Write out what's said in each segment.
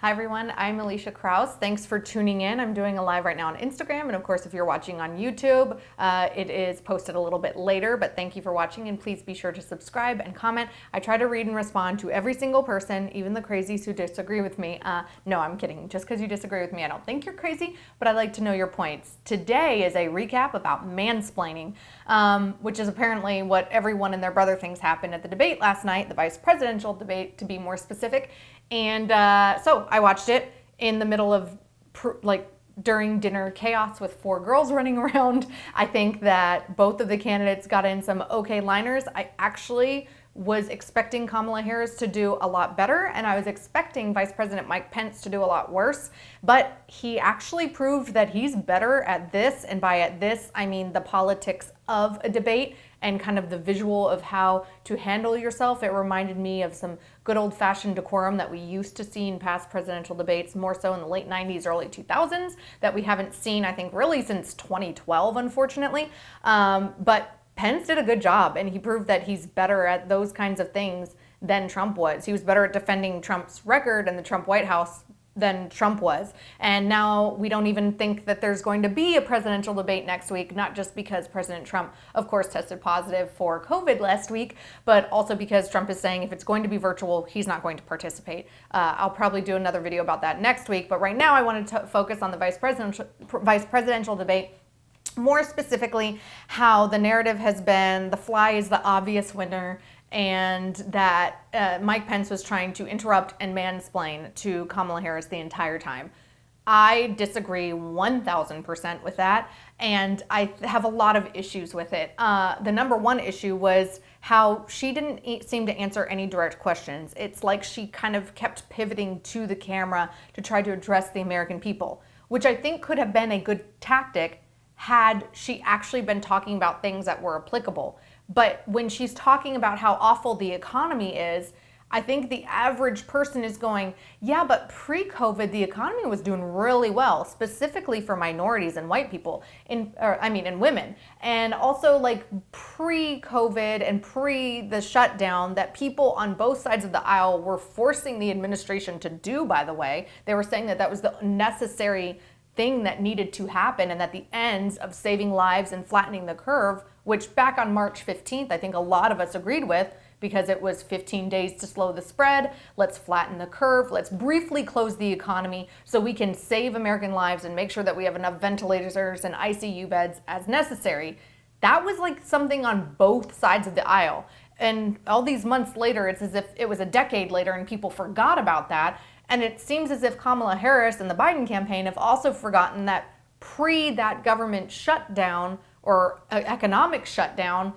Hi everyone, I'm Alicia Krause. Thanks for tuning in. I'm doing a live right now on Instagram, and of course if you're watching on YouTube, it is posted a little bit later, but thank you for watching, and please be sure to subscribe and comment. I try to read and respond to every single person, even the crazies who disagree with me. No, I'm kidding. Just because you disagree with me, I don't think you're crazy, but I like to know your points. Today is a recap about mansplaining, which is apparently what everyone and their brother thinks happened at the debate last night, the vice presidential debate to be more specific. And so I watched it in the middle of during dinner chaos with 4 girls running around. I think that both of the candidates got in some okay liners. I actually was expecting Kamala Harris to do a lot better, and I was expecting Vice President Mike Pence to do a lot worse, but he actually proved that he's better at this, and by at this, I mean the politics of a debate and kind of the visual of how to handle yourself. It reminded me of some good old-fashioned decorum that we used to see in past presidential debates, more so in the late 90s, early 2000s, that we haven't seen, I think, really since 2012, unfortunately. But Pence did a good job, and he proved that he's better at those kinds of things than Trump was. He was better at defending Trump's record in the Trump White House than Trump was. And now we don't even think that there's going to be a presidential debate next week, not just because President Trump, of course, tested positive for COVID last week, but also because Trump is saying if it's going to be virtual, he's not going to participate. I'll probably do another video about that next week, but right now I wanted to focus on the vice presidential debate. More specifically, how the narrative has been the fly is the obvious winner, and that Mike Pence was trying to interrupt and mansplain to Kamala Harris the entire time. I disagree 1000% with that, and I have a lot of issues with it. The number one issue was how she didn't seem to answer any direct questions. It's like she kind of kept pivoting to the camera to try to address the American people, which I think could have been a good tactic had she actually been talking about things that were applicable. But when she's talking about how awful the economy is, I think the average person is going, yeah, but pre-COVID, the economy was doing really well, specifically for minorities and white people, and women. And also like pre-COVID and pre the shutdown that people on both sides of the aisle were forcing the administration to do, by the way. They were saying that that was the necessary thing that needed to happen, and that the ends of saving lives and flattening the curve, which back on March 15th, I think a lot of us agreed with, because it was 15 days to slow the spread. Let's flatten the curve. Let's briefly close the economy so we can save American lives and make sure that we have enough ventilators and ICU beds as necessary. That was like something on both sides of the aisle. And all these months later, it's as if it was a decade later and people forgot about that. And it seems as if Kamala Harris and the Biden campaign have also forgotten that pre that government shutdown or economic shutdown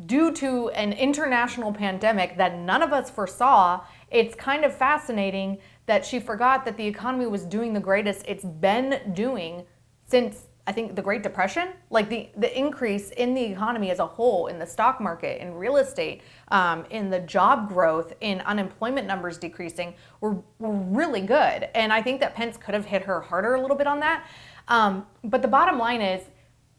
due to an international pandemic that none of us foresaw, it's kind of fascinating that she forgot that the economy was doing the greatest it's been doing since, I think, the Great Depression. Like the increase in the economy as a whole, in the stock market, in real estate, in the job growth, in unemployment numbers decreasing, were really good. And I think that Pence could have hit her harder a little bit on that. But the bottom line is,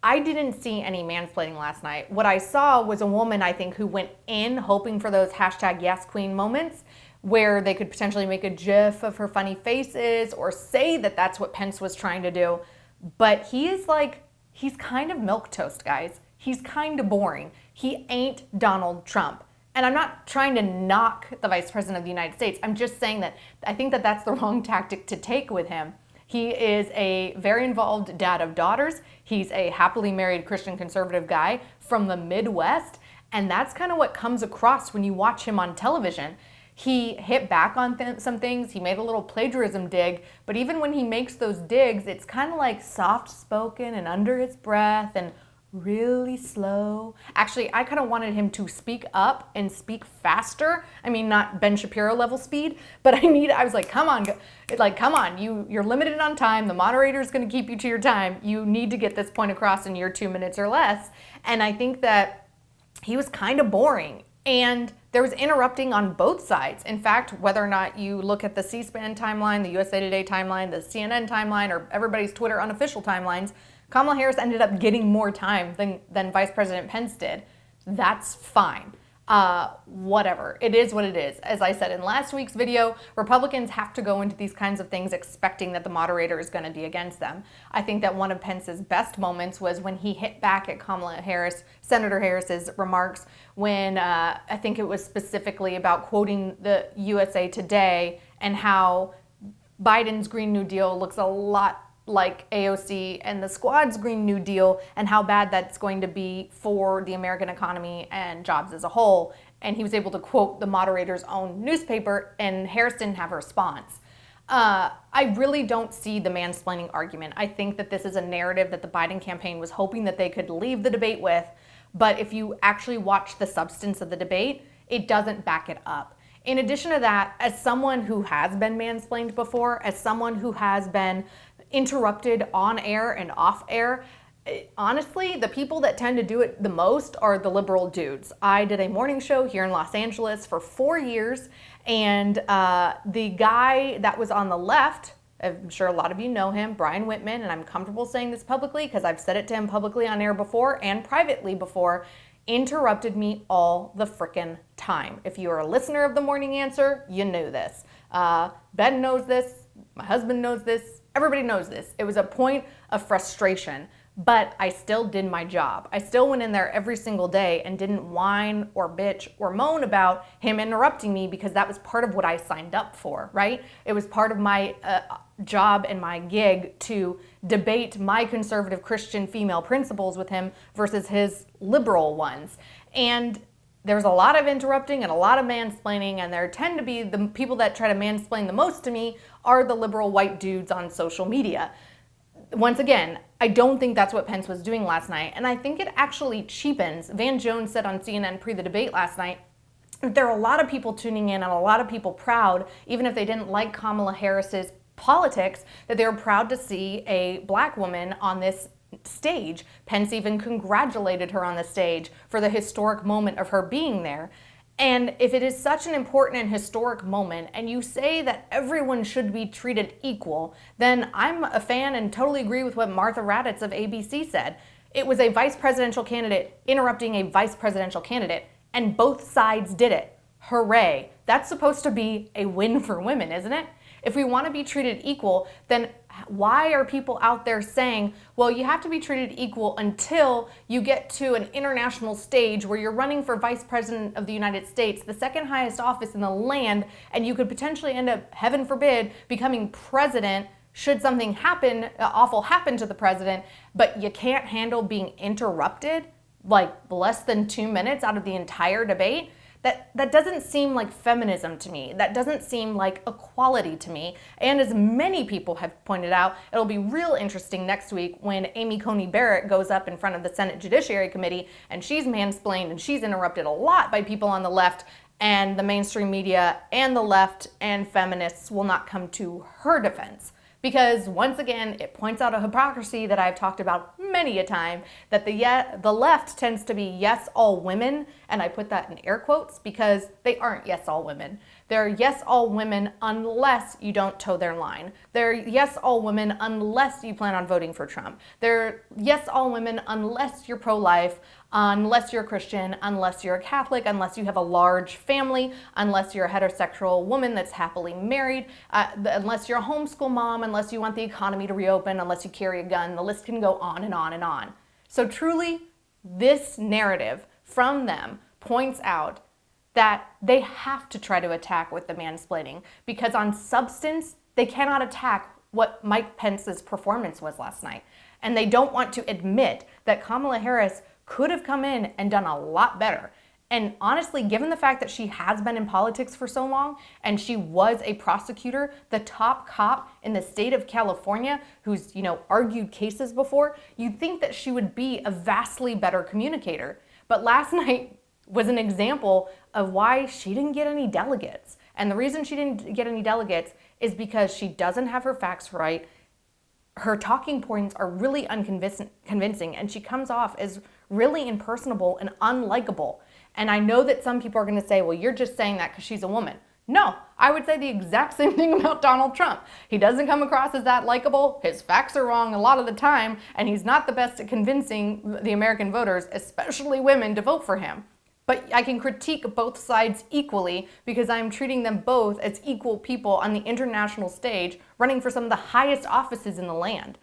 I didn't see any mansplaining last night. What I saw was a woman, I think, who went in hoping for those #YesQueen moments where they could potentially make a gif of her funny faces or say that that's what Pence was trying to do. But he's kind of milquetoast, guys. He's kind of boring. He ain't Donald Trump. And I'm not trying to knock the Vice President of the United States. I'm just saying that I think that that's the wrong tactic to take with him. He is a very involved dad of daughters. He's a happily married Christian conservative guy from the Midwest. And that's kind of what comes across when you watch him on television. He hit back on some things. He made a little plagiarism dig, but even when he makes those digs, it's kind of like soft-spoken and under his breath and really slow. Actually, I kind of wanted him to speak up and speak faster. I mean, not Ben Shapiro level speed, but I was like, come on, you're limited on time. The moderator is going to keep you to your time. You need to get this point across in your 2 minutes or less. And I think that he was kind of boring. And there was interrupting on both sides. In fact, whether or not you look at the C-SPAN timeline, the USA Today timeline, the CNN timeline, or everybody's Twitter unofficial timelines, Kamala Harris ended up getting more time than Vice President Pence did. That's fine. Whatever. It is what it is. As I said in last week's video, Republicans have to go into these kinds of things expecting that the moderator is going to be against them. I think that one of Pence's best moments was when he hit back at Kamala Harris, Senator Harris's remarks, when I think it was specifically about quoting the USA Today and how Biden's Green New Deal looks a lot like AOC and the Squad's Green New Deal, and how bad that's going to be for the American economy and jobs as a whole. And he was able to quote the moderator's own newspaper, and Harris didn't have a response. I really don't see the mansplaining argument. I think that this is a narrative that the Biden campaign was hoping that they could leave the debate with, but if you actually watch the substance of the debate, it doesn't back it up. In addition to that, as someone who has been mansplained before, as someone who has been interrupted on air and off air, honestly, the people that tend to do it the most are the liberal dudes. I did a morning show here in Los Angeles for 4 years, and the guy that was on the left, I'm sure a lot of you know him, Brian Whitman, and I'm comfortable saying this publicly because I've said it to him publicly on air before and privately before, interrupted me all the frickin' time. If you are a listener of The Morning Answer, you knew this. Ben knows this, my husband knows this, everybody knows this. It was a point of frustration, but I still did my job. I still went in there every single day and didn't whine or bitch or moan about him interrupting me, because that was part of what I signed up for, right? It was part of my job and my gig to debate my conservative Christian female principles with him versus his liberal ones. And there's a lot of interrupting and a lot of mansplaining, and there tend to be the people that try to mansplain the most to me are the liberal white dudes on social media. Once again, I don't think that's what Pence was doing last night, and I think it actually cheapens. Van Jones said on CNN pre the debate last night, there are a lot of people tuning in and a lot of people proud, even if they didn't like Kamala Harris's politics, that they were proud to see a black woman on this stage. Pence even congratulated her on the stage for the historic moment of her being there. And if it is such an important and historic moment, and you say that everyone should be treated equal, then I'm a fan and totally agree with what Martha Raddatz of ABC said. It was a vice presidential candidate interrupting a vice presidential candidate, and both sides did it. Hooray. That's supposed to be a win for women, isn't it? If we want to be treated equal, then why are people out there saying, well, you have to be treated equal until you get to an international stage where you're running for vice president of the United States, the second highest office in the land, and you could potentially end up, heaven forbid, becoming president should something happen, awful happen to the president, but you can't handle being interrupted like less than 2 minutes out of the entire debate? That doesn't seem like feminism to me. That doesn't seem like equality to me. And as many people have pointed out, it'll be real interesting next week when Amy Coney Barrett goes up in front of the Senate Judiciary Committee, and she's mansplained and she's interrupted a lot by people on the left, and the mainstream media and the left and feminists will not come to her defense. Because once again, it points out a hypocrisy that I've talked about many a time, that the left tends to be yes, all women, and I put that in air quotes because they aren't yes, all women. They're yes, all women unless you don't toe their line. They're yes, all women unless you plan on voting for Trump. They're yes, all women unless you're pro-life, unless you're a Christian, unless you're a Catholic, unless you have a large family, unless you're a heterosexual woman that's happily married, unless you're a homeschool mom, unless you want the economy to reopen, unless you carry a gun. The list can go on and on and on. So truly, this narrative from them points out that they have to try to attack with the mansplaining, because on substance, they cannot attack what Mike Pence's performance was last night. And they don't want to admit that Kamala Harris could have come in and done a lot better. And honestly, given the fact that she has been in politics for so long, and she was a prosecutor, the top cop in the state of California, who's, argued cases before, you'd think that she would be a vastly better communicator. But last night was an example of why she didn't get any delegates. And the reason she didn't get any delegates is because she doesn't have her facts right. Her talking points are really unconvincing, and she comes off as really impersonable and unlikable. And I know that some people are going to say, well, you're just saying that because she's a woman. No, I would say the exact same thing about Donald Trump. He doesn't come across as that likable. His facts are wrong a lot of the time, and he's not the best at convincing the American voters, especially women, to vote for him. But I can critique both sides equally because I'm treating them both as equal people on the international stage running for some of the highest offices in the land.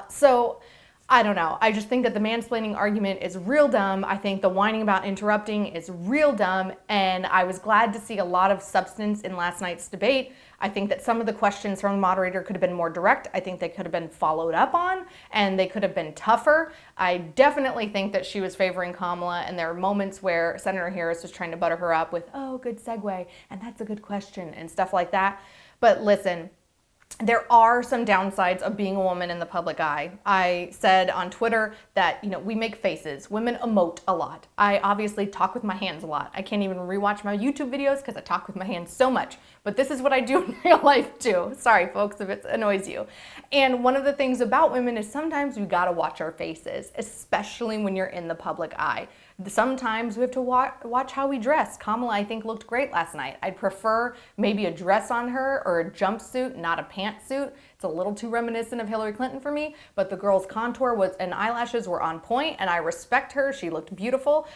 So I don't know. I just think that the mansplaining argument is real dumb. I think the whining about interrupting is real dumb. And I was glad to see a lot of substance in last night's debate. I think that some of the questions from the moderator could have been more direct. I think they could have been followed up on and they could have been tougher. I definitely think that she was favoring Kamala, and there are moments where Senator Harris was trying to butter her up with, oh, good segue, and that's a good question, and stuff like that. But listen, there are some downsides of being a woman in the public eye. I said on Twitter that, we make faces. Women emote a lot. I obviously talk with my hands a lot. I can't even rewatch my YouTube videos because I talk with my hands so much. But this is what I do in real life too. Sorry, folks, if it annoys you. And one of the things about women is sometimes we gotta watch our faces, especially when you're in the public eye. Sometimes we have to watch how we dress. Kamala, I think, looked great last night. I'd prefer maybe a dress on her or a jumpsuit, not a pantsuit. It's a little too reminiscent of Hillary Clinton for me, but the girl's contour and eyelashes were on point, and I respect her. She looked beautiful.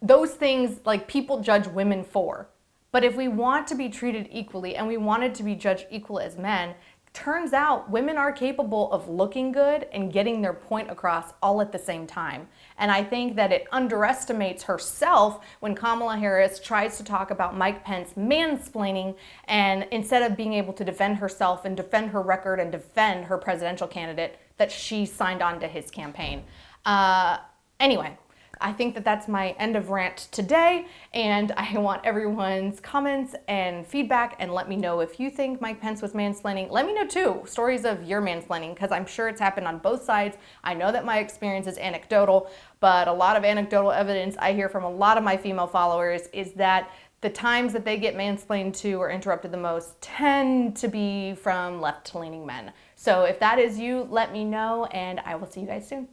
Those things, people judge women for. But if we want to be treated equally and we wanted to be judged equal as men, turns out women are capable of looking good and getting their point across all at the same time. And I think that it underestimates herself when Kamala Harris tries to talk about Mike Pence mansplaining, and instead of being able to defend herself and defend her record and defend her presidential candidate, that she signed on to his campaign. Anyway, I think that that's my end of rant today, and I want everyone's comments and feedback, and let me know if you think Mike Pence was mansplaining. Let me know too, stories of your mansplaining, because I'm sure it's happened on both sides. I know that my experience is anecdotal, but a lot of anecdotal evidence I hear from a lot of my female followers is that the times that they get mansplained to or interrupted the most tend to be from left-leaning men. So if that is you, let me know, and I will see you guys soon.